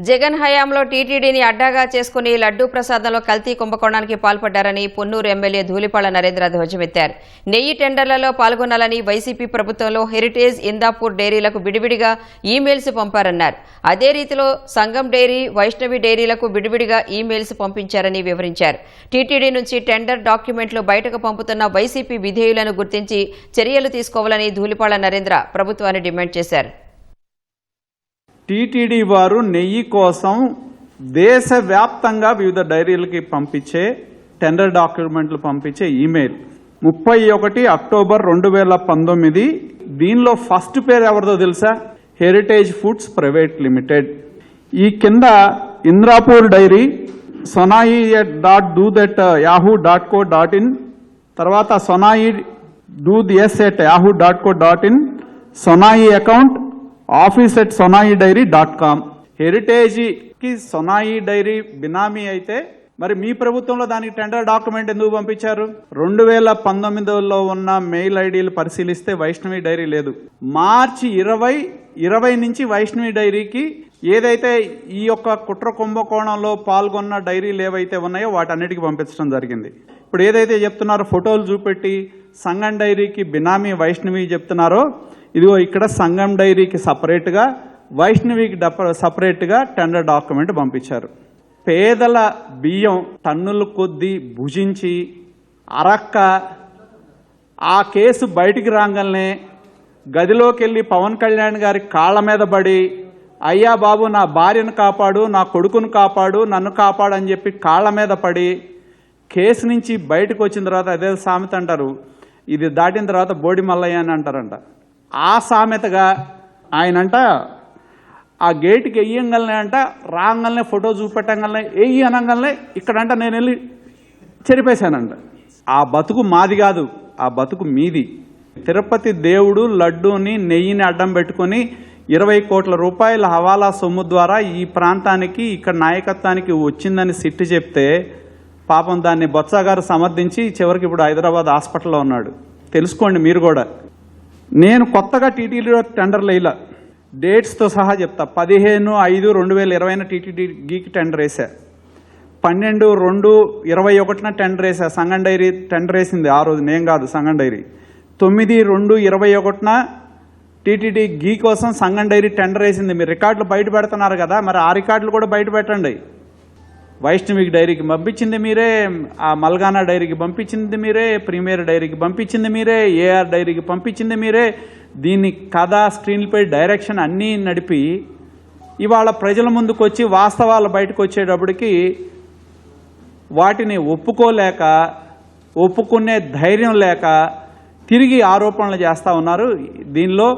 జగన్ హయాంలో టీటీడీని అడ్డాగా చేసుకుని లడ్డూ ప్రసాదంలో కల్తీ కుంభకోణానికి పాల్పడ్డారని పొన్నూరు ఎమ్మెల్యే ధూళిపాళ్ల నరేంద్ర ధ్వజమెత్తారు. నెయ్యి టెండర్లలో పాల్గొనాలని వైసీపీ ప్రభుత్వంలో హెరిటేజ్, ఇందాపూర్ డైరీలకు విడివిడిగా ఈమెయిల్స్ పంపారన్నారు. అదే రీతిలో సంగం డైరీ, వైష్ణవి డైరీలకు విడివిడిగా ఈమెయిల్స్ పంపించారని వివరించారు. టీటీడీ నుంచి టెండర్ డాక్యుమెంట్లు బయటకు పంపుతున్న వైసీపీ విధేయులను గుర్తించి చర్యలు తీసుకోవాలని ధూళిపాళ్ల నరేంద్ర ప్రభుత్వాన్ని డిమాండ్ చేశారు. టీటీడీ వారు నెయ్యి కోసం దేశవ్యాప్తంగా వివిధ డైరీలకి పంపించే టెండర్ డాక్యుమెంట్లు పంపించే ఈమెయిల్ 31 అక్టోబర్ 2019. దీనిలో ఫస్ట్ పేరు ఎవరిదో తెలుసా? Heritage foods private limited. ఈ కింద ఇంద్రాపూర్ డైరీ sonai.dooth@yahoo.co.in, తర్వాత sonai.dooth@yahoo.co.in, sonai అకౌంట్ office@sonai.dairy.com. హెరిటేజ్కి సొనాయి డైరీ బినామీ అయితే మరి మీ ప్రభుత్వంలో దానికి టెండర్ డాక్యుమెంట్ ఎందుకు పంపించారు? 2019లో ఉన్న మెయిల్ ఐడీలు పరిశీలిస్తే వైష్ణవి డైరీ లేదు. మార్చి 20 నుంచి వైష్ణవి డైరీకి ఏదైతే ఈ యొక్క కుట్ర కుంభకోణంలో పాల్గొన్న డైరీలు ఏవైతే ఉన్నాయో వాటన్నిటికీ పంపించడం జరిగింది. ఇప్పుడు ఏదైతే చెప్తున్నారో ఫోటోలు చూపెట్టి సంగం డైరీకి బినామీ వైష్ణవి చెప్తున్నారో, ఇదిగో ఇక్కడ సంగం డైరీకి సపరేట్గా, వైష్ణవికి సపరేట్గా టెండర్ డాక్యుమెంట్ పంపించారు. పేదల బియ్యం టన్నుల కొద్దీ భుజించి అరక్క ఆ కేసు బయటికి రాగానే గదిలోకి వెళ్ళి పవన్ కళ్యాణ్ గారి కాళ్ళ మీద పడి, అయ్యా బాబు నా భార్యను కాపాడు, నా కొడుకును కాపాడు, నన్ను కాపాడు అని చెప్పి కాళ్ళ మీద పడి కేసు నుంచి బయటకు వచ్చిన తర్వాత అదే సామెత అంటారు, ఇది దాటిన తర్వాత బోడి మల్లయ్య అని అంటారంట. ఆ సామెతగా ఆయనంట ఆ గేటుకి వెయ్యంగానే అంట రాగానే ఫోటో చూపెట్టంగానే వెయ్యి అనగానే ఇక్కడంట నేను వెళ్ళి చెరిపేశానంట. ఆ బతుకు మాది కాదు, ఆ బతుకు మీది. తిరుపతి దేవుడు లడ్డూని నెయ్యిని అడ్డం పెట్టుకొని 20 కోట్ల రూపాయల హవాలా సొమ్ము ద్వారా ఈ ప్రాంతానికి ఇక్కడ నాయకత్వానికి వచ్చిందని సిట్టు చెప్తే పాపం దాన్ని బొత్స గారు సమర్థించి చివరికి ఇప్పుడు హైదరాబాద్ హాస్పిటల్లో ఉన్నాడు. తెలుసుకోండి మీరు కూడా. నేను కొత్తగా టీటీడీలో టెండర్లు వేయలా, డేట్స్తో సహా చెప్తా. 15/5/2020 టీటీడీకి టెండర్ వేసా, 12/2/21 టెండర్ వేసా. సంగం డైరీ టెండర్ వేసింది ఆ రోజు, నేను కాదు, సంగం డైరీ. 9/2/21 టీటీడీ గీ కోసం సంగం డైరీ టెండర్ వేసింది. మీరు రికార్డులు బయట పెడుతున్నారు కదా, మరి ఆ రికార్డులు కూడా బయట పెట్టండి. వైష్ణవికి డైరీకి పంపించింది మీరే, ఆ మల్గానా డైరీకి పంపించింది మీరే, ప్రీమియర్ డైరీకి పంపించింది మీరే, ఏఆర్ డైరీకి పంపించింది మీరే. దీన్ని కథ, స్క్రీన్పై డైరెక్షన్ అన్నీ నడిపి ఇవాళ ప్రజల ముందుకు వచ్చి వాస్తవాలు బయటకు వచ్చేటప్పటికి వాటిని ఒప్పుకోలేక, ఒప్పుకునే ధైర్యం లేక తిరిగి ఆరోపణలు చేస్తూ ఉన్నారు. దీనిలో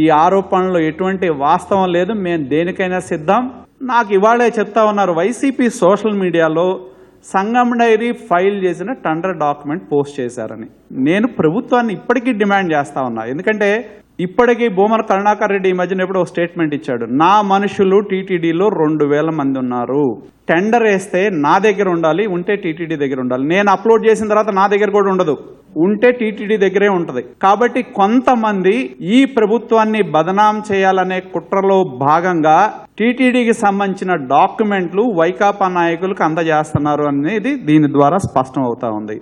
ఈ ఆరోపణలో ఎటువంటి వాస్తవం లేదు. మేము దేనికైనా సిద్ధం. నాకు ఇవాళే చెప్తా ఉన్నారు, వైసీపీ సోషల్ మీడియాలో సంగం డైరీ ఫైల్ చేసిన టెండర్ డాక్యుమెంట్ పోస్ట్ చేశారని. నేను ప్రభుత్వాన్ని ఇప్పటికీ డిమాండ్ చేస్తా ఉన్నా. ఎందుకంటే ఇప్పటికీ భూమన కరుణాకర్ రెడ్డి ఈ మధ్యన ఎప్పుడో స్టేట్మెంట్ ఇచ్చాడు, నా మనుషులు టీటీడీలో 2000 మంది ఉన్నారు, టెండర్ వేస్తే నా దగ్గర ఉండాలి, ఉంటే టీటీడీ దగ్గర ఉండాలి. నేను అప్లోడ్ చేసిన తర్వాత నా దగ్గర కూడా ఉండదు, ఉంటే టీటీడీ దగ్గరే ఉంటుంది. కాబట్టి కొంతమంది ఈ ప్రభుత్వాన్ని బదనాం చేయాలనే కుట్రలో భాగంగా టీటీడీకి సంబంధించిన డాక్యుమెంట్లు వైకాపా నాయకులకు అందజేస్తున్నారు అనేది దీని ద్వారా స్పష్టం అవుతా ఉంది.